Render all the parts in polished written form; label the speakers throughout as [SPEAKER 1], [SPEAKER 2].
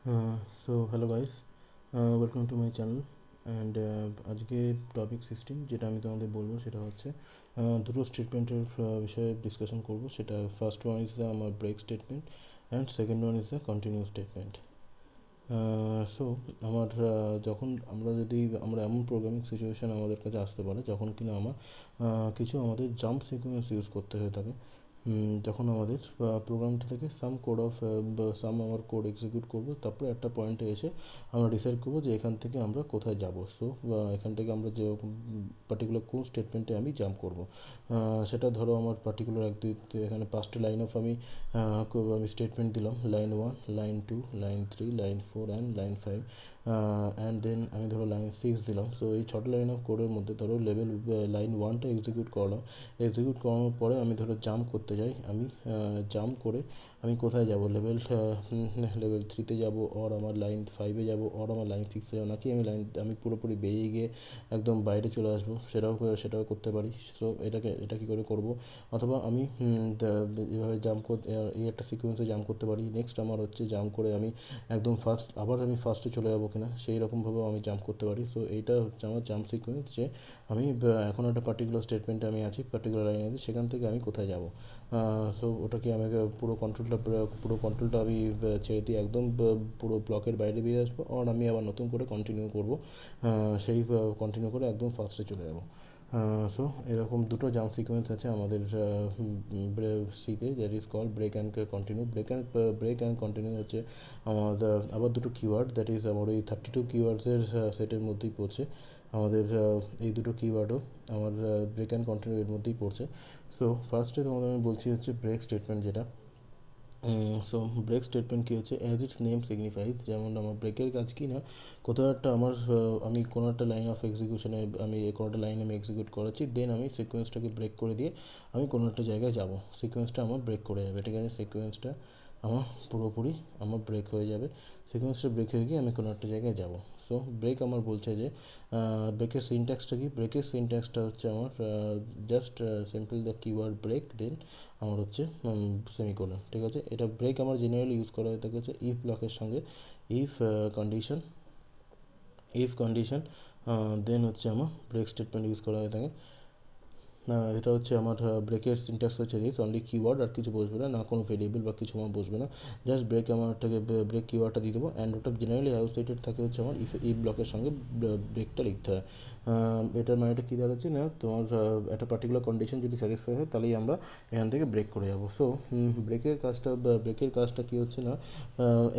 [SPEAKER 1] So hello guys, welcome to my channel and আজকে topic system যেটা আমি তোমাদের বলবো সেটা হচ্ছে দুটো স্টেটমেন্টের বিষয়ে ডিসকাশন করব। সেটা ফার্স্ট ওয়ান ইজ দ্য আমার break statement and second one is the continue statement. So আমার যখন আমরা এমন প্রোগ্রামিং সিচুয়েশান আমাদের কাছে আসতে পারে যখন কিনা কিছু আমাদের জাম্প সিকোয়েন্স ইউজ করতে হয়ে থাকে। যখন আমাদের প্রোগ্রামটা থেকে সাম আমার কোড এক্সিকিউট করব, তারপরে একটা পয়েন্টে এসে আমরা ডিসাইড করব যে এখান থেকে আমরা কোথায় যাব। সো এখান থেকে আমরা যে পার্টিকুলার কোন স্টেটমেন্টে আমি জাম্প করব, সেটা ধরো আমার পার্টিকুলার এখানে পাঁচটা লাইন অফ আমি স্টেটমেন্ট দিলাম, line 1, line 2, line 3, line 4 and line 5 and then আমি ধরো লাইন 6 দিলাম। সো এই ছটা লাইন অফ কোডের মধ্যে ধরো লাইন 1টা এক্সিকিউট করলাম। এক্সিকিউট করানোর পরে আমি ধরো জাম্প করতে যাই। আমি জাম্প করে আমি কোথায় যাব, লেভেল 3তে যাব, অর আমার লাইন 5-এ যাব, অর আমার লাইন 6-এ যাব, নাকি আমি পুরোপুরি বেরিয়ে গিয়ে একদম বাইরে চলে আসবো, সেটাও করতে পারি। সো এটা কী করে করব, অথবা আমি এভাবে এই একটা সিকোয়েন্সে জাম্প করতে পারি। নেক্সট আমার হচ্ছে জাম্প করে আমি একদম আমি ফার্স্টে চলে যাবো কিনা সেই রকমভাবেও আমি জাম্প করতে পারি। সো এইটা হচ্ছে আমার জাম্প সিকোয়েন্স, যে আমি এখন একটা পার্টিকুলার স্টেটমেন্টে আমি আছি, পার্টিকুলার লাইনে আছি, সেখান থেকে আমি কোথায় যাব। সো ওটাকে আমাকে পুরো কন্ট্রোলটা আমি ছেড়ে দিয়ে একদম পুরো ব্লকের বাইরে বেরিয়ে আসবো, আর আমি আবার নতুন করে কন্টিনিউ করব, কন্টিনিউ করে একদম ফার্স্টে চলে যাব। সো এরকম দুটো জাম্প সিকোয়েন্স আছে আমাদের সিতে, that is call break and continue হচ্ছে আমাদের আবার দুটো কিওয়ার্ড, দ্যাট ইজ আমার ওই 32 কিওয়ার্ডসের সেটের মধ্যেই পড়ছে। আমাদের এই দুটো কিওয়ার্ডও আমার ব্রেক অ্যান্ড কন্টিনিউ এর মধ্যেই পড়ছে। সো ফার্স্টে তোমাদের আমি বলছি হচ্ছে ব্রেক স্টেটমেন্ট যেটা। সো ব্রেক স্টেটমেন্ট কী হচ্ছে, অ্যাজ ইটস নেম সিগনিফাইজ, যেমন আমার ব্রেকের কাজ কি না, কোথাও একটা আমি কোনো একটা লাইন অফ এক্সিকিউশনে কোনো একটা লাইন আমি এক্সিকিউট করাচ্ছি, দেন আমি সিকোয়েন্সটাকে ব্রেক করে দিয়ে আমি কোনো একটা জায়গায় যাব, সিকোয়েন্সটা আমার ব্রেক করে যাবে। ঠিক আছে, সিকোয়েন্সটা আমার পুরোপুরি ব্রেক হয়ে যাবে, সিকোয়েন্সটা ব্রেক হয়ে গিয়ে আমি কোনো একটা জায়গায় যাব। সো ব্রেক আমার বলছে যে ব্রেকের সিনট্যাক্সটা কি, ব্রেকের সিনট্যাক্সটা হচ্ছে আমার just simple the keyword break, then আমার হচ্ছে সেমিকোলন। ঠিক আছে, এটা ব্রেক আমার জেনারেলি ইউজ করা হয়ে থাকে হচ্ছে ইফ ব্লকের সঙ্গে। If condition if condition then হচ্ছে আমার ব্রেক স্টেটমেন্ট ইউজ করা হয়ে থাকে। এটা হচ্ছে আমার ব্রেকের সিনট্যাক্স হচ্ছে দিস, অনলি কিওয়ার্ড, আর কিছু বসবে না, না কোনো ভেরিয়েবল বা কিছু আমার বসবে না, জাস্ট ব্রেক কিওয়ার্ডটা দিয়ে দেবো। অ্যান্ড ওটা জেনারেলি অ্যাসোসিয়েটেড থাকে হচ্ছে আমার ইফ ব্লকের সঙ্গে ব্রেকটা লিখতে হয়। এটার মানেটা কী দাঁড়াচ্ছে না, তোমার একটা পার্টিকুলার কন্ডিশন যদি স্যাটিসফাই হয় তাহলেই আমরা এখান থেকে ব্রেক করে যাবো। সো ব্রেকের কাজটা কী হচ্ছে না,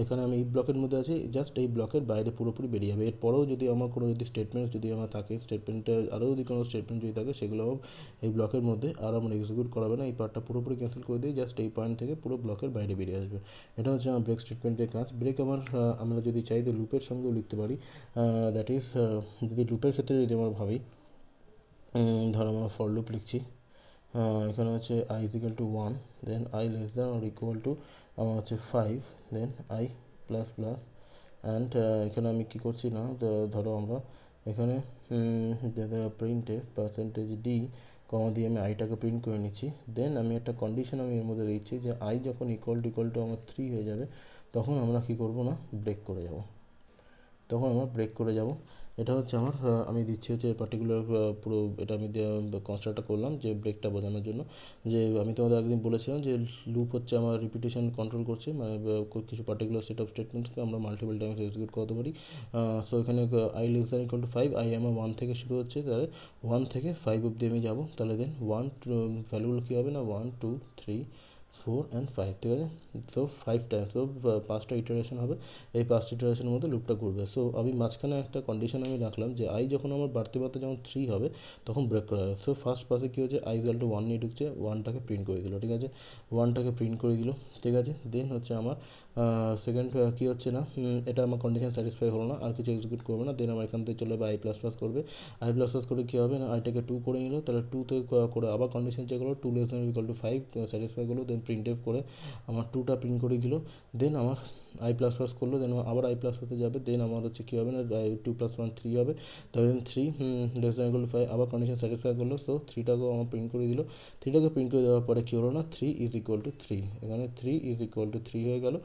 [SPEAKER 1] এখানে আমি এই ব্লকের মধ্যে আছি, জাস্ট এই ব্লকের বাইরে পুরোপুরি বেরিয়ে যাবে। এরপরেও যদি আমার কোনো স্টেটমেন্ট যদি আমার থাকে, স্টেটমেন্টের আরও যদি কোনো স্টেটমেন্ট যদি থাকে, সেগুলো এই ব্লকের মধ্যে আর আমরা এক্সিকিউট করাবে না, এই পার্টটা পুরোপুরি ক্যান্সেল করে দিয়ে জাস্ট এই পয়েন্ট থেকে পুরো ব্লকের বাইরে বেরিয়ে আসবে। এটা হচ্ছে আমার ব্রেক স্টেটমেন্টের কাজ। ব্রেক আমরা যদি চাই তো লুপের সঙ্গেও লিখতে পারি। দ্যাট ইজ, যদি লুপের ক্ষেত্রে যদি আমরা ভাবি, ধরো আমরা ফর লুপ লিখছি, এখানে হচ্ছে I is equal to 1, then I less than or equal to আমার হচ্ছে 5, then I plus plus, and এখানে আমি কী করছি না, ধরো আমরা এখানে প্রিন্টে %d কমা দিয়ে আমি আইটাকে প্রিন্ট করে নিচ্ছি। দেন আমি একটা কন্ডিশন আমি এর মধ্যে দিচ্ছি যে আই যখন ইকুয়াল টু আমার 3 হয়ে যাবে, তখন আমরা কী করবো না, ব্রেক করে যাব, তখন আমরা ব্রেক করে যাব। এটা হচ্ছে আমার আমি দিচ্ছি হচ্ছে পার্টিকুলার পুরো এটা আমি কনস্ট্রাক্টটা করলাম যে ব্রেকটা বোঝানোর জন্য। যে আমি তোমাদের একদিন বলেছিলাম যে লুপ হচ্ছে আমার রিপিটেশন কন্ট্রোল করছে, মানে কিছু পার্টিকুলার সেট অফ স্টেটমেন্টসকে আমরা মাল্টিপল টাইমস এক্সিকিউট করতে পারি। সো এখানে I less than equal to 5, I আমার 1 থেকে শুরু হচ্ছে, তাহলে 1 থেকে 5 অবধি আমি যাবো। তাহলে দেন ভ্যালুগুলো কী হবে না, 1 2 3 4 অ্যান্ড 5। ঠিক আছে, সো 5 টাইমস, সো 5টা ইটারেশন হবে, এই 5টা ইটারেশনের মধ্যে লুপটা ঘুরবে। সো আমি মাঝখানে একটা কন্ডিশন আমি রাখলাম যে আই যখন আমার বাড়তে বাড়তে যখন 3 হবে তখন ব্রেক করা হবে। সো ফার্স্ট পাসে কী হচ্ছে, আই ইকুয়াল টু 1 নিয়ে ঢুকছে, 1টাকে প্রিন্ট করে দিল। ঠিক আছে, 1টাকে প্রিন্ট করে দিল। ঠিক আছে, দেন হচ্ছে আমার সেকেন্ড কী হচ্ছে না, এটা আমার কন্ডিশন স্যাটিসফাই হলো না, আর কিছু এক্সিকিউট করবে না, দেন আমার এখান থেকে চলে যাবে আই প্লাস প্লাস করবে। আই প্লাস প্লাস করে কী হবে না, আইটাকে 2 করে নিল, তাহলে 2তে করে আবার কন্ডিশন চেক হলো, 2 less than equal to 5 satisfy করলো, দেন প্রিন্ট এফ করে আমার 2টা প্রিন্ট করে দিল। দেন আমার আই প্লাস প্লাস করলো, দেন আবার আই প্লাস প্লাসে যাবে, দেন আমার হচ্ছে কী হবে না 2 + 1 3 হবে, তবে 3 লেস দ্যান ইকুয়াল টু 5, আবার কন্ডিশন স্যাটিসফাই করলো। সো 3টাকেও আমার প্রিন্ট করে দিল। 3টাকে প্রিন্ট করে দেওয়ার পরে কী হলো না 3 = 3, এখানে 3 = 3 হয়ে গেল।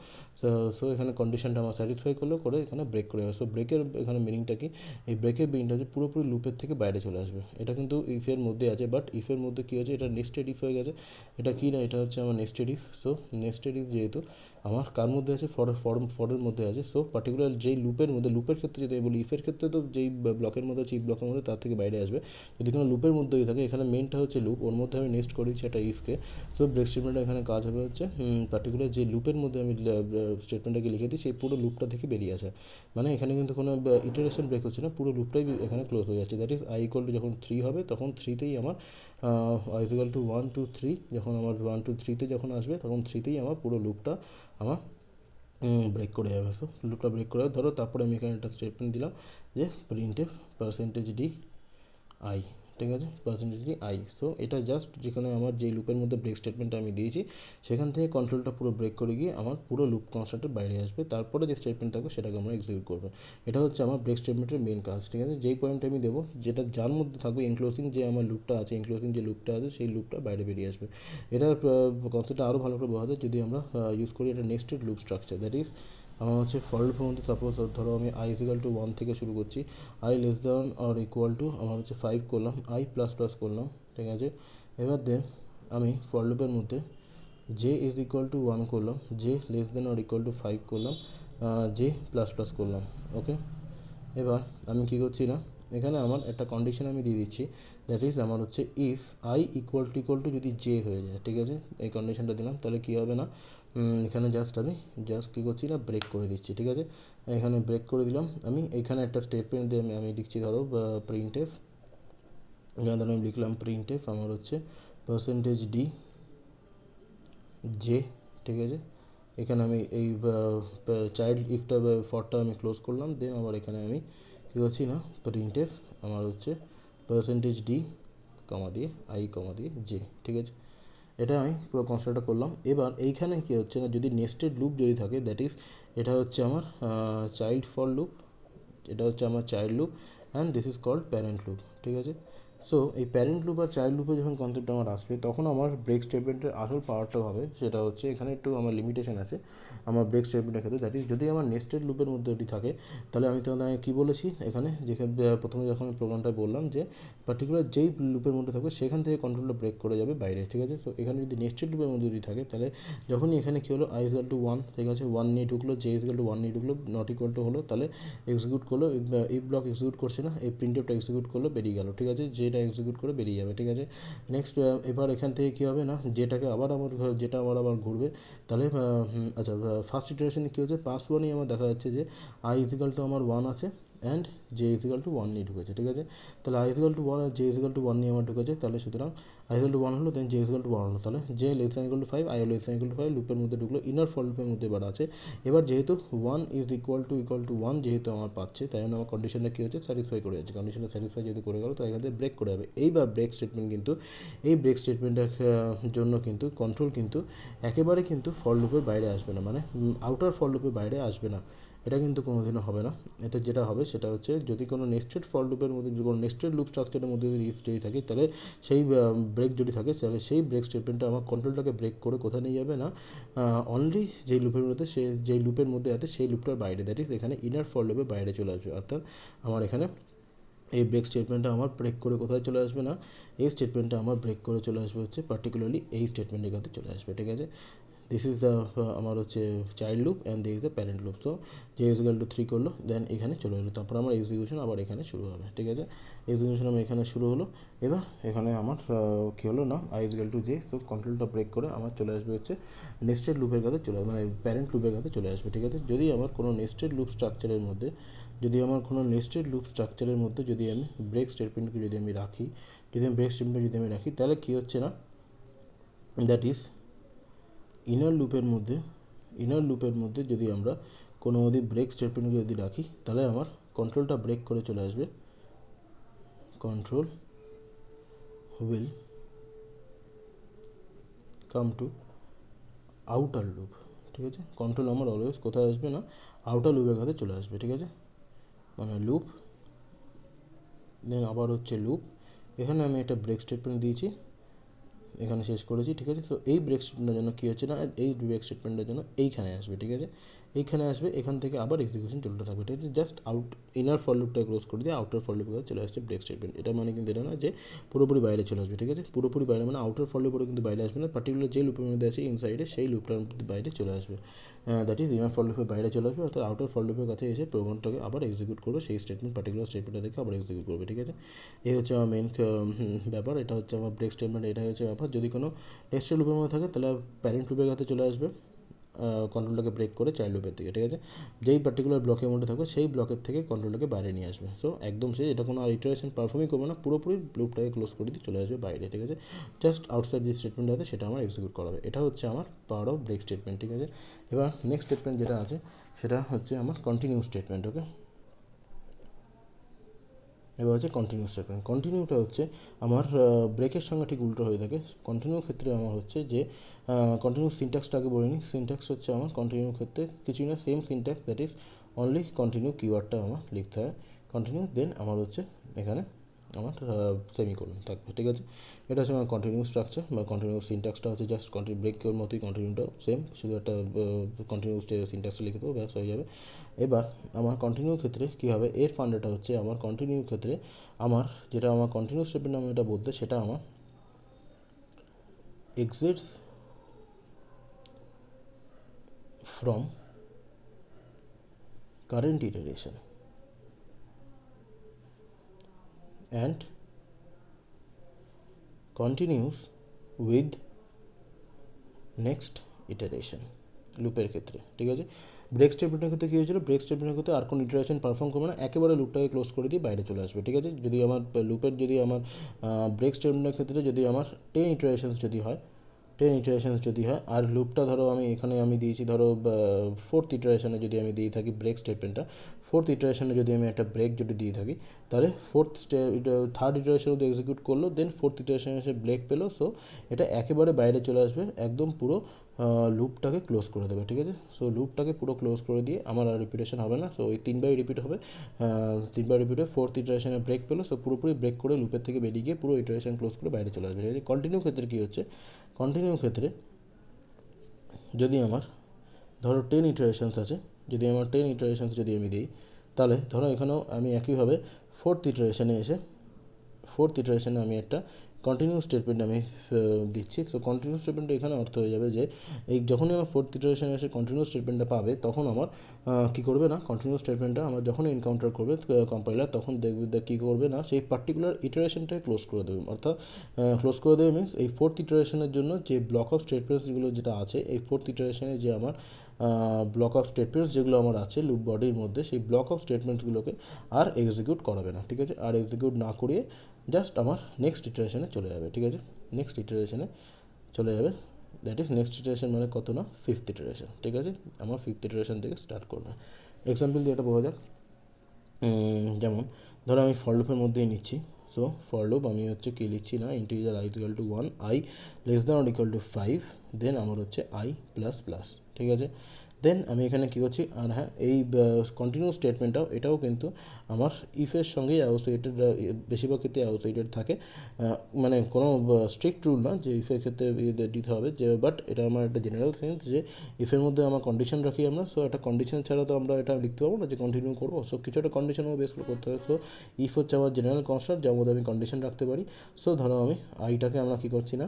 [SPEAKER 1] সো এখানে কন্ডিশনটা আমার স্যাটিসফাই করলো, করে এখানে ব্রেক করে যাবে। সো ব্রেকের এখানে মিনিংটা কি, এই ব্রেকের মিনিংটা হচ্ছে পুরোপুরি লুপের থেকে বাইরে চলে আসবে। এটা কিন্তু ইফের মধ্যে আছে, বাট ইফের মধ্যে কী হয়েছে, এটা নেস্টেড ইফ হয়ে গেছে। এটা কি না, এটা হচ্ছে আমার nested if. So nested if যেহেতু আমার কার মধ্যে আছে, ফরের মধ্যে আছে। সো পার্টিকুলার যেই লুপের মধ্যে, লুপের ক্ষেত্রে যদি আমি বলি, ইফের ক্ষেত্রে তো যেই ব্লকের মধ্যে আছে, এই ব্লকের মধ্যে তার থেকে বাইরে আসবে। যদি কোনো লুপের মধ্যেই থাকে, এখানে মেনটা হচ্ছে লুপ, ওর মধ্যে আমি নেক্সট করেছি একটা ইফকে। সো ব্রেক স্টেটমেন্টটা এখানে কাজ হবে হচ্ছে পার্টিকুলার যে লুপের মধ্যে আমি স্টেটমেন্টটাকে লিখে দিই, সেই পুরো লুপটা থেকে বেরিয়ে আসে। মানে এখানে কিন্তু কোনো ইটারেশন ব্রেক হচ্ছে না, পুরো লুপটাই এখানে ক্লোজ হয়ে যাচ্ছে। That is I equal to যখন 3 হবে, তখন 3তেই আমার আই ইজ ইকুয়াল টু 1 2 3, যখন আমার 1 2 3তে যখন আসবে, তখন 3তেই আমার পুরো লুপটা আমার ব্রেক করে যাবে। সো লুপটা ব্রেক করে ধরো, তারপরে আমি এখানে একটা স্টেটমেন্ট দিলাম যে প্রিন্টএফ %d আই, ঠিক আছে, %d আই। সো এটা জাস্ট যেখানে আমার যেই লুপের মধ্যে ব্রেক স্টেটমেন্টটা আমি দিয়েছি, সেখান থেকে কন্ট্রোলটা পুরো ব্রেক করে গিয়ে আমার পুরো লুপ কনস্ট্রাক্টের বাইরে আসবে। তারপরে যে স্টেটমেন্ট থাকবে সেটাকে আমরা এক্সিকিউট করবো। এটা হচ্ছে আমার ব্রেক স্টেটমেন্টের মেন কাজ, ঠিক আছে। যেই পয়েন্ট আমি দেবো, যেটা যার মধ্যে থাকবে এনক্লোজিং যে আমার লুপটা আছে, এনক্লোজিং যে লুপটা আছে, সেই লুপটা বাইরে বেরিয়ে আসবে। এটার কনসেপ্টটা আরও ভালো করে বোঝা যায় যদি আমরা ইউজ করি এটা nested loop structure. That is আমার হচ্ছে ফর লুপের মধ্যে সাপোজ ধরো আমি আই ইজ ইকুয়াল টু 1 থেকে শুরু করছি, I less than or equal to আমার হচ্ছে 5 করলাম, আই প্লাস প্লাস করলাম, ঠিক আছে। এবার দেন আমি ফর লুপের মধ্যে জে ইজ ইকুয়াল টু 1 করলাম, J less than or equal two 5 করলাম, জে প্লাস প্লাস করলাম, ওকে। এবার আমি কী করছি না, এখানে আমার একটা কন্ডিশন আমি দিয়ে দিচ্ছি, দ্যাট ইজ আমার হচ্ছে ইফ আই ইকুয়াল টু যদি জে হয়ে যায়, ঠিক আছে, এই কন্ডিশনটা দিলাম, তাহলে কী হবে না, এখানে আমি কী করছি না ব্রেক করে দিচ্ছি, ঠিক আছে। এখানে ব্রেক করে দিলাম আমি, এখানে একটা স্টেটমেন্ট দিয়ে আমি লিখছি ধরো প্রিন্টএফ, এখানে ধরো আমি লিখলাম প্রিন্টএফ আমার হচ্ছে %d জে, ঠিক আছে। এখানে আমি এই চাইল্ড ইফটা ফরটা আমি ক্লোজ করলাম, দেন আবার এখানে আমি কী করছি না প্রিন্টএফ আমার হচ্ছে %d কমা দিয়ে আই কমা দিয়ে জে, ঠিক আছে। এটা আমি পুরো কনস্ট্রাক্টটা করলাম। এবার এইখানে কী হচ্ছে না, যদি নেস্টেড লুপ যদি থাকে, দ্যাট ইজ এটা হচ্ছে আমার চাইল্ড ফর লুপ, এটা হচ্ছে আমার child loop, and this is called parent loop, ঠিক আছে। সো এই প্যারেন্ট লুপ আর চাইল্ড লুপে যখন কনসেপ্ট আমার আসবে, তখন আমার ব্রেক স্টেটমেন্টের আসল পাওয়ারটা হবে, সেটা হচ্ছে এখানে একটু আমার লিমিটেশন আছে আমার ব্রেক স্টেটমেন্টের ক্ষেত্রে। দ্যাট ইজ যদি আমার নেস্টেড লুপের মধ্যে ওটি থাকে, তাহলে আমি তোমাদের কী বলেছি এখানে, যেখানে প্রথমে যখন প্রোগ্রামটা বললাম যে পার্টিকুলার যেই লুপের মধ্যে থাকবে সেখান থেকে কন্ট্রোলটা ব্রেক করে যাবে বাইরে, ঠিক আছে। সো এখানে যদি নেস্টেড লুপের মধ্যে যদি থাকে, তাহলে যখনই এখানে কী হলো আই ইজ ইকুয়াল টু 1, ঠিক আছে, 1 নিয়ে ঢুকলো, জে ইজ ইকুয়াল টু 1 নিয়ে ঢুকলো, নট ইকুয়াল টু হলো, তাহলে এক্সিকিউট করলো, এই ব্লক এক্সিকিউট করছে না, এই প্রিন্টএফটা এক্সিকিউট করলো, বেরিয়ে গেল, ঠিক আছে, যেটা এক্সিকিউট করে বেরিয়ে যাবে, ঠিক আছে। নেক্সট এবার এখান থেকে কী হবে না, যেটাকে আবার যেটা আবার ঘুরবে, তাহলে আচ্ছা ফার্স্ট ইটারেশনে কী হচ্ছে, পাস 1এই আমার দেখা যাচ্ছে যে আই ইজিক্যাল টু আমার 1 আছে, অ্যান্ড জে ইজিক্যাল টু 1 নিয়ে ঢুকেছে, ঠিক আছে। তাহলে আই ইজিক্যাল টু 1 আর জে ইজিক্যাল টু 1 নিয়ে আমার ঢুকেছে, তাহলে সুতরাং আই ইজিক্যাল টু 1 হলো, দেন জে ইজিক্যাল টু 1 হলো, তাহলে J less than equal to 5, I less than equal to 5 লুপের মধ্যে ঢুকলো, ইনার ফর লুপের মধ্যে এবার আছে। এবার যেহেতু 1 ইজ ইকুয়াল টু 1 যেহেতু আমার পাচ্ছে, তাই জন্য আমার কন্ডিশনটা কী হচ্ছে স্যাটিসফাই করে যাচ্ছে, কন্ডিশনটা স্যাটিসফাই যেহেতু করে গেলো, তো এখান থেকে ব্রেক করে যাবে। এইবার ব্রেক স্টেটমেন্ট কিন্তু, এই ব্রেক স্টেটমেন্টের জন্য কিন্তু কন্ট্রোল কিন্তু একেবারে কিন্তু ফর লুপের বাইরে আসবে না, মানে আউটার ফর লুপের বাইরে আসবে না, এটা কিন্তু কোনোদিনও হবে না। এটা যেটা হবে সেটা হচ্ছে, যদি কোনো নেস্টেড ফর লুপের মধ্যে, কোনো নেস্টেড লুপ স্ট্রাকচারের মধ্যে যদি ইফ যদি থাকে, তাহলে সেই ব্রেক যদি থাকে, তাহলে সেই ব্রেক স্টেটমেন্টটা আমার কন্ট্রোলটাকে ব্রেক করে কোথায় নিয়ে যাবে না, অনলি যেই লুপের মধ্যে, সে যেই লুপের মধ্যে আছে সেই লুপটার বাইরে, দ্যাট ইজ এখানে ইনার ফর লুপের বাইরে চলে আসবে। অর্থাৎ আমার এখানে এই ব্রেক স্টেটমেন্টটা আমার ব্রেক করে কোথায় চলে আসবে না, এই স্টেটমেন্টটা আমার ব্রেক করে চলে আসবে হচ্ছে পার্টিকুলারলি এই স্টেটমেন্টের কাছে চলে আসবে, ঠিক আছে। দিস ইজ দ্য আমার হচ্ছে child loop, and this is the parent loop. So যে ইজিক্যাল টু 3 করলো, দেন এখানে চলে এলো, তারপর আমার এক্সিকিউশন আবার এখানে শুরু হবে, ঠিক আছে। এক্সিকিউশন আমার এখানে শুরু হলো। এবার এখানে আমার কী হলো না, i is equal to j, so কন্ট্রোলটা ব্রেক করে আমার চলে আসবে হচ্ছে নেস্টেড লুপের কাছে চলে, মানে প্যারেন্ট লুপের কাছে চলে আসবে, ঠিক আছে। যদি আমার কোনো নেস্টেড লুপ স্ট্রাকচারের মধ্যে, যদি আমি ব্রেক স্টেটমেন্টকে যদি আমি রাখি, তাহলে কী হচ্ছে না, দ্যাট ইজ ইনার লুপের মধ্যে যদি আমরা কোনো যদি ব্রেক স্টেটমেন্টকে যদি রাখি, তাহলে আমার কন্ট্রোলটা ব্রেক করে চলে আসবে, control will come to outer loop, ঠিক আছে। কন্ট্রোল আমার অলওয়েজ কোথায় আসবে না, আউটার লুপের কাছে চলে আসবে, ঠিক আছে, মানে লুপ, দেন আবার হচ্ছে লুপ। এখানে আমি একটা ব্রেক স্টেটমেন্ট দিয়েছি, এখানে শেষ করেছি, ঠিক আছে। তো এই ব্রেক স্টেটমেন্টের জন্য কী হচ্ছে না, এই ব্রেক স্টেটমেন্টের জন্য এইখানে আসবে, ঠিক আছে, এইখানে আসবে, এখান থেকে আবার এক্সিকিউশন চলতে থাকবে, ঠিক আছে। জাস্ট আউট ইনার ফর লুপটা ক্লোজ করে দিয়ে আউটার ফর লুপে চলে আসছে ব্রেক স্টেটমেন্ট। এটা মানে কিন্তু এটা না যে পুরোপুরি বাইরে চলে আসবে, ঠিক আছে, পুরোপুরি বাইরে মানে আউটার ফর লুপেরও কিন্তু বাইরে আসবে না, পার্টিকুলার যে লুপের মধ্যে আছে ইনসাইডে সেই লুপটার বাইরে চলে আসবে, দ্যাট ইজ ইনার ফর লুপের বাইরে চলে আসবে, অর্থাৎ আউটার ফর লুপের কাছে এসে প্রোগ্রামটাকে আবার এক্সিকিউট করবে, সেই স্টেটমেন্ট পার্টিকুলার স্টেটমেন্টটা দেখে আবার এক্সিকিউট করবে, ঠিক আছে। এই হচ্ছে আমার মেন ব্যাপার, এটা হচ্ছে আমার ব্রেক স্টেটমেন্ট, এটা হচ্ছে ব্যাপার। যদি কোনো নেক্সট লুপের মধ্যে থাকে তাহলে প্যারেন্ট লুপের কাছে চলে আসবে, কন্ট্রোলটাকে ব্রেক করে চাইল্ড লুপের দিকে, ঠিক আছে। যেই পার্টিকুলার ব্লকের মধ্যে থাকবে সেই ব্লকের থেকে কন্ট্রোলটাকে বাইরে নিয়ে আসবে। সো একদম সে এটা কোনো আর ইটারেশন পারফর্মই করবে না, পুরোপুরি লুপটাকে ক্লোজ করে দিয়ে চলে আসবে বাইরে, ঠিক আছে। জাস্ট আউটসাইড যে স্টেটমেন্ট আছে সেটা আমার এক্সিকিউট করাবে। এটা হচ্ছে আমার পাওয়ার অফ ব্রেক স্টেটমেন্ট, ঠিক আছে। এবার নেক্সট স্টেটমেন্ট যেটা আছে সেটা হচ্ছে আমার কন্টিনিউ স্টেটমেন্ট, ওকে। এবার হচ্ছে কন্টিনিউ স্টেটমেন্ট। কন্টিনিউটা হচ্ছে আমার ব্রেকের সঙ্গে ঠিক উল্টো হয়ে থাকে। কন্টিনিউ ক্ষেত্রে আমার হচ্ছে যে কন্টিনিউ সিনট্যাক্সটাকে বলে নিই। সিনট্যাক্স হচ্ছে আমার কন্টিনিউ ক্ষেত্রে কিছুই না, same syntax, that is only continue কিওয়ার্ডটা আমার লিখতে হয়, কন্টিনিউ, দেন আমার হচ্ছে এখানে আমার সেমিকোলন থাকবে, ঠিক আছে। এটা হচ্ছে আমার কন্টিনিউ স্ট্রাকচার বা কন্টিনিউ সিনট্যাক্সটা হচ্ছে জাস্ট কন্টিনিউ ব্রেকের মতোই, কন্টিনিউটাও সেম, শুধু একটা কন্টিনিউ সিনট্যাক্সটা লিখে দেবো, ব্যাস হয়ে যাবে। এবার আমার কন্টিনিউ ক্ষেত্রে কী হবে, এর ফান্ডাটা হচ্ছে আমার কন্টিনিউ ক্ষেত্রে আমার যেটা আমার কন্টিনিউ স্টেপের নামে এটা বলতে, সেটা আমার exits from current iteration and continuous with next iteration লুপের ক্ষেত্রে, ঠিক আছে। ব্রেক স্টেটমেন্টের ক্ষেত্রে কী হয়েছিল, ব্রেক স্টেটমেন্টের ক্ষেত্রে আর কোনো ইটারেশন পারফর্ম করবে না, একেবারে লুপটাকে ক্লোজ করে দিয়ে বাইরে চলে আসবে, ঠিক আছে। যদি আমার লুপের যদি আমার ব্রেক স্টেটমেন্টের ক্ষেত্রে যদি আমার 10 ইটারেশনস যদি হয়, 10 ইটারেশনস যদি হয়, আর লুপটা ধরো আমি এখানে আমি দিয়েছি ধরো 4th ইটারেশনে যদি আমি দিয়ে থাকি ব্রেক স্টেটমেন্টটা, 4th ইটারেশনে যদি আমি একটা ব্রেক যদি দিয়ে থাকি, তাহলে থার্ড ইটারেশন যদি এক্সিকিউট করলো, দেন 4th ইটারেশনে এসে ব্রেক পেলো, সো এটা একেবারে বাইরে চলে আসবে, একদম পুরো লুপটাকে ক্লোজ করে দেবে, ঠিক আছে। সো লুপটাকে পুরো ক্লোজ করে দিয়ে আমার আর রিপিটেশন হবে না, সো ওই 3 বার রিপিট হবে, 3 বার রিপিট হয়ে 4th ইটারেশনে ব্রেক পেলো, সো পুরোপুরি ব্রেক করে লুপের থেকে বেরিয়ে গিয়ে পুরো ইটারেশন ক্লোজ করে বাইরে চলে আসবে, ঠিক আছে। কন্টিনিউ ক্ষেত্রে কী হচ্ছে, কন্টিনিউ ক্ষেত্রে যদি আমার ধরো 10 ইটারেশনস আছে, যদি আমার 10 ইটারেশনস যদি আমি দিই, তাহলে ধরো এখানেও আমি একইভাবে 4th ইটারেশনে এসে 4th ইটারেশনে আমি একটা কন্টিনিউ স্টেটমেন্ট আমি দিচ্ছি। সো কন্টিনিউ স্টেটমেন্টটা এখানে অর্থ হয়ে যাবে যে এই যখনই আমার 4th ইটারেশনে এসে কন্টিনিউ স্টেটমেন্টটা পাবে, তখন আমার কী করবে না, কন্টিনিউ স্টেটমেন্টটা আমার যখনই এনকাউন্টার করবে কম্পাইলার, তখন দেখবে কী করবে না, সেই পার্টিকুলার ইটারেশনটাকে ক্লোজ করে দেবে, অর্থাৎ ক্লোজ করে দেবে মিনস এই 4th ইটারেশনের জন্য যে ব্লক অফ স্টেটমেন্টসগুলো যেটা আছে, এই 4th ইটারেশনে যে আমার ব্লক অফ স্টেটমেন্টস যেগুলো আমার আছে লুপ বডির মধ্যে, সেই ব্লক অফ স্টেটমেন্টসগুলোকে আর এক্সিকিউট করাবে না, ঠিক আছে। আর এক্সিকিউট না করিয়ে জাস্ট আমার নেক্সট ইটারেশনে চলে যাবে, ঠিক আছে, নেক্সট ইটারেশনে চলে যাবে, দ্যাট ইজ নেক্সট ইটারেশন মানে কত না, 5th ইটারেশন, ঠিক আছে। আমার 5th ইটারেশন থেকে স্টার্ট করবে। এক্সাম্পল দিয়ে এটা বোঝা যাক, যেমন ধরো আমি ফর লুপের মধ্যেই নিচ্ছি। সো ফর লুপ আমি হচ্ছে কী লিখছি না, integer i equal to 1, i less than or equal two 5, দেন আমার হচ্ছে i প্লাস প্লাস, ঠিক আছে। দেন আমি এখানে কী করছি, আর হ্যাঁ এই কন্টিনিউ স্টেটমেন্টটাও এটাও কিন্তু আমার ইফের সঙ্গেই অ্যাসোসিয়েটেড, বেশিরভাগ ক্ষেত্রে অ্যাসোসিয়েটেড থাকে, মানে কোনো স্ট্রিক্ট রুল না যে ইফের ক্ষেত্রে দিতে হবে যে, বাট এটা আমার একটা জেনারেল সেন্স যে ইফের মধ্যে আমার কন্ডিশন রাখি আমরা, সো একটা কন্ডিশন ছাড়া তো আমরা এটা লিখতে পারবো না যে কন্টিনিউ করবো, সো কিছু একটা কন্ডিশন আমার বেস করে করতে হবে। সো ইফ হচ্ছে আমার জেনারেল কনস্ট্রাক্ট যার মধ্যে আমি কন্ডিশন রাখতে পারি। সো ধরো আমি আইটাকে আমরা কী করছি না,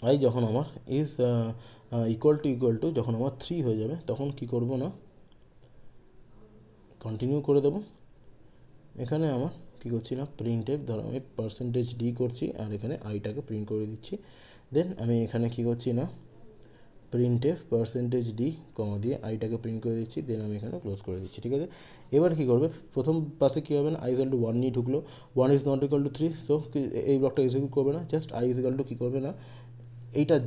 [SPEAKER 1] আই যখন আমার ইজ ইকুয়াল টু যখন আমার 3 হয়ে যাবে, তখন কি করব না, কন্টিনিউ করে দেবো। এখানে আমার কী করছি না, প্রিন্ট এফ, ধরো আমি %d করছি আর এখানে আইটাকে প্রিন্ট করে দিচ্ছি। দেন আমি এখানে কী করছি না, প্রিন্ট এফ %d কমা দিয়ে আইটাকে প্রিন্ট করে দিচ্ছি, দেন আমি এখানে ক্লোজ করে দিচ্ছি, ঠিক আছে। এবার কী করবে, প্রথম পাশে কী হবে না, i ইকুয়াল টু 1 নিয়ে ঢুকলো, 1 is not equal to 3, so এই ব্লকটা এক্সিকিউট করবে না, just i is equal to কী করবে না, এইটার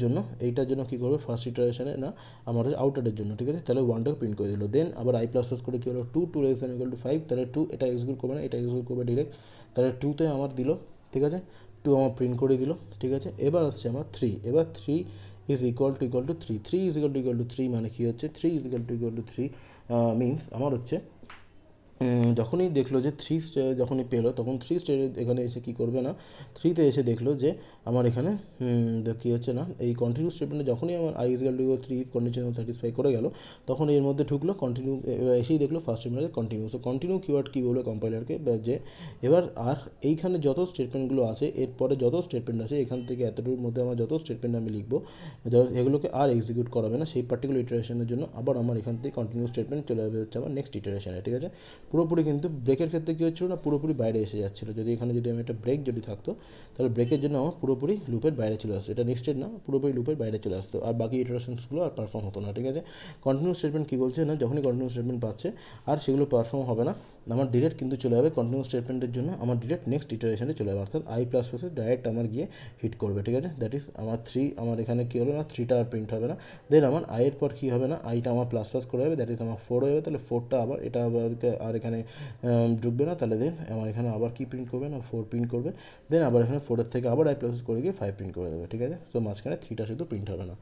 [SPEAKER 1] জন্য কী করবে, ফার্স্ট ইটারেশনে না আমাদের আউটারের জন্য, ঠিক আছে, তাহলে 1টাকে প্রিন্ট করে দিল। দেন আবার i প্লাস প্লাস করে কী হলো, 2 লেস দ্যান ইকুয়াল টু 5, তাহলে 2 এটা এক্সিকিউট করবে না, এটা এক্সিকিউট করবে ডিরেক্ট, তাহলে 2তে আমার দিল, ঠিক আছে, 2 আমার প্রিন্ট করে দিল, ঠিক আছে। এবার আসছে আমার 3, এবার 3 is equal to 3, 3 is equal to 3 মানে কী হচ্ছে, 3 ইজ ইকুয়াল টু 3 মিনস আমার হচ্ছে যখনই দেখলো যে থ্রি স্টেজ যখনই পেলো তখন থ্রি স্টেজে এখানে এসে কী করবে না, থ্রিতে এসে দেখলো যে আমার এখানে কী হচ্ছে না, এই কন্টিনিউ স্টেটমেন্টে যখনই আমার I is equal to 3 condition satisfy করে গেল তখন এর মধ্যে ঢুকলো কন্টিনিউ, এসেই দেখলো ফার্স্ট স্টেটমেন্টে কন্টিনিউ। সো কন্টিনিউ কিওয়ার্ড কী বলবে কম্পাইলারকে, যে এবার আর এইখানে যত স্টেটমেন্টগুলো আছে এরপরে যত স্টেটমেন্ট আছে এখান থেকে এতটুকুর মধ্যে আমার যত স্টেটমেন্ট আমি লিখবো এগুলোকে আর এক্সিকিউট করাবে না সেই পার্টিকুলার ইটারেশনের জন্য। আবার আমার এখান থেকে কন্টিনিউ স্টেটমেন্ট চলে যাবে হচ্ছে আমার নেক্সট ইটারেশনে, ঠিক আছে। পুরোপুরি কিন্তু ব্রেকের ক্ষেত্রে কী হচ্ছিলো না, পুরোপুরি বাইরে এসে যাচ্ছিলো। যদি এখানে যদি আমি একটা ব্রেক যদি থাকতো তাহলে ব্রেকের জন্য আমার পুরোপুরি লুপের বাইরে চলে আসতো, এটা নেক্সটেড না, পুরোপুরি লুপের বাইরে চলে আসতো, আর বাকি ইটারেশনসগুলো আর পারফর্ম হতো না, ঠিক আছে। কন্টিনিউ স্টেটমেন্ট কী বলছে না, যখনই কন্টিনিউ স্টেটমেন্ট পাচ্ছে আর সেগুলো পারফর্ম হবে না, আমার ডিরেক্ট কিন্তু চলে যাবে কন্টিনিউ স্টেটমেন্টের জন্য আমার ডিরেক্ট নেক্সট ইটারেশনে চলে যাবে, অর্থাৎ আই প্লাস প্লাসে ডাইরেক্ট আমার গিয়ে হিট করবে, ঠিক আছে। দ্যাট ইজ আমার 3, আমার এখানে কী হলো না, 3টা আর প্রিন্ট হবে না। দেন আমার আইয়ের পর কী হবে না, আইটা আমার প্লাস প্লাস করে যাবে, দ্যাট ইজ আমার 4 হয়ে যাবে, তাহলে 4টা আবার এটা আবার আর এখানে ঢুকবে না, তাহলে দেন আমার এখানে আবার কি প্রিন্ট করবে না, 4 প্রিন্ট করবে। দেন আবার এখানে 4-এর থেকে আবার আই প্লাস করে গিয়ে 5 প্রিন্ট করে দেবে, ঠিক আছে। সো মাঝখানে 3টা শুধু প্রিন্ট হবে না।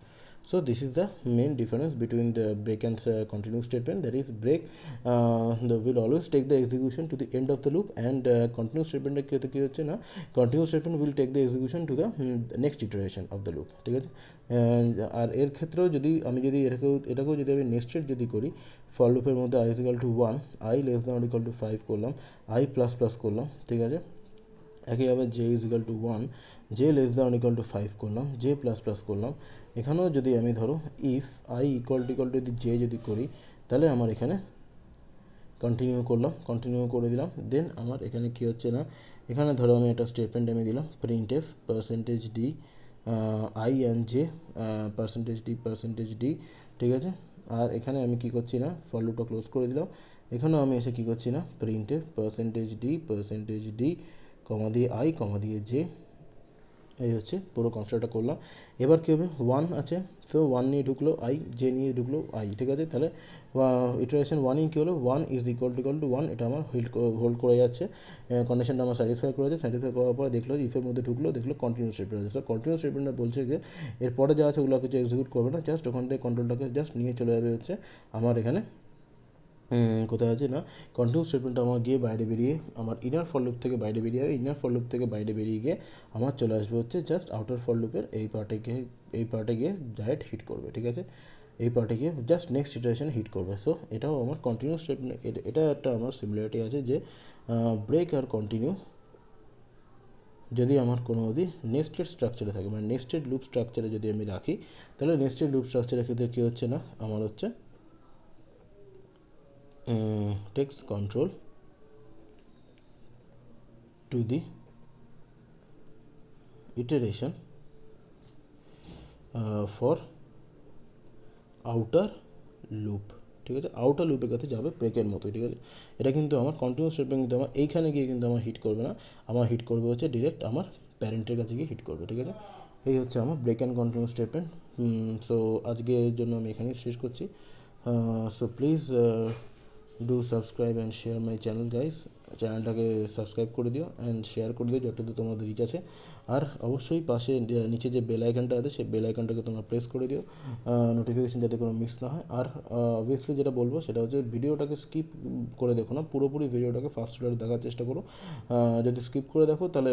[SPEAKER 1] So this is the main difference between the break and continue statement. That is break will always take the execution to the end of the loop, and continue statement কি হচ্ছে না, continue statement will take the execution to the next iteration of the loop, ঠিক আছে। আর এর ক্ষেত্রেও যদি আমি যদি এটাকেও যদি আমি নেক্সটেড যদি করি, ফর লুপের মধ্যে i is equal to 1, i less than or equal to 5 করলাম, i প্লাস প্লাস করলাম, ঠিক আছে। একইভাবে j is equal to 1, j less than or equal to 5 করলাম, j প্লাস প্লাস করলাম। এখানেও যদি আমি ধরো ইফ i ইকুয়াল টু যদি j যদি করি তাহলে আমার এখানে কন্টিনিউ করলাম, কন্টিনিউ করে দিলাম। দেন আমার এখানে কী হচ্ছে না, এখানে ধরো আমি একটা স্টেটমেন্ট আমি দিলাম print F percentage D I and J percentage D, ঠিক আছে। আর এখানে আমি কী করছি না, ফর লুপটা ক্লোজ করে দিলাম। এখানেও আমি এসে কী করছি না, প্রিন্ট এফ পার্সেন্টেজ ডি কমা দিয়ে আই কমা দিয়ে জে, এই হচ্ছে পুরো কনস্ট্রাক্টটা করলাম। এবার কী হবে, 1 আছে, সো 1 নিয়ে ঢুকলো আই, জে নিয়ে ঢুকলো আই, ঠিক আছে। তাহলে ইটারেশন 1 কী হলো, 1 ইজ ইকুয়াল টু 1, এটা আমার হোল্ড করে যাচ্ছে, কন্ডিশনটা আমার স্যাটিসফাই করেছে। স্যাটিসফাই করার পরে দেখলো ইফের মধ্যে ঢুকলো, দেখলো কন্টিনিউ স্টেটমেন্ট আছে। সো কন্টিনিউ স্টেটমেন্টটা বলছে যে এরপরে যা আছে ওগুলো কিছু এক্সিকিউট করবে না, জাস্ট ওখান থেকে কন্ট্রোলটাকে জাস্ট নিয়ে চলে যাবে হচ্ছে আমার এখানে কোথায় আছে না, কন্টিনিউ স্টেটমেন্টটা আমার গিয়ে বাইরে বেরিয়ে আমার ইনার ফর লুপ থেকে বাইরে বেরিয়ে যাবে, ইনার ফর লুপ থেকে বাইরে বেরিয়ে গিয়ে আমার চলে আসবে হচ্ছে জাস্ট আউটার ফর লুপের এই পার্টে গিয়ে ডাইরেক্ট হিট করবে, ঠিক আছে। এই পার্টে গিয়ে জাস্ট নেক্সট ইটারেশন হিট করবে। সো এটাও আমার কন্টিনিউ স্টেটমেন্ট, এটা একটা আমার সিমিলারিটি আছে যে ব্রেক আর কন্টিনিউ যদি আমার কোনো যদি নেস্টেড স্ট্রাকচারে থাকে, মানে নেস্টেড লুপ স্ট্রাকচারে যদি আমি রাখি, তাহলে নেস্টেড লুপ স্ট্রাকচারের ক্ষেত্রে কী হচ্ছে না, আমার হচ্ছে takes control to the iteration for outer loop, ঠিক আছে। আউটার লুপের কাছে যাবে ব্রেকের মতো, ঠিক আছে। এটা কিন্তু আমার কন্টিনিউয়াস স্টেটমেন্ট কিন্তু আমার এইখানে গিয়ে কিন্তু আমার হিট করবে না, আমার হিট করবে হচ্ছে ডিরেক্ট আমার প্যারেন্টের কাছে গিয়ে হিট করবে, ঠিক আছে। এই হচ্ছে আমার break and continuous statement. So আজকের জন্য আমি এখানেই শেষ করছি। So please do subscribe and share my channel guys, চ্যানেলটাকে সাবস্ক্রাইব করে দিও অ্যান্ড শেয়ার করে দিও যতটুকু তোমাদের রিচ আছে। আর অবশ্যই পাশে নিচে যে বেল আইকনটা আছে সেই বেল আইকনটাকে তোমরা প্রেস করে দিও, নোটিফিকেশান যাতে কোনো মিস না হয়। আর অবভিয়াসলি যেটা বলবো সেটা হচ্ছে ভিডিওটাকে স্কিপ করে দেখো না, পুরোপুরি ভিডিওটাকে ফার্স্ট টু দেখার চেষ্টা করো। যদি স্কিপ করে দেখো তাহলে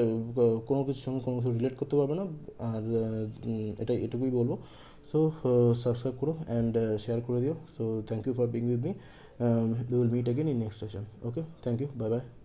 [SPEAKER 1] কোনো কিছুর সঙ্গে কোনো কিছু রিলেট করতে পারবে না। আর এটুকুই বলবো। সো সাবস্ক্রাইব করো অ্যান্ড শেয়ার করে দিও। So thank you for being with me. We will meet again in next session. Okay, thank you, bye bye.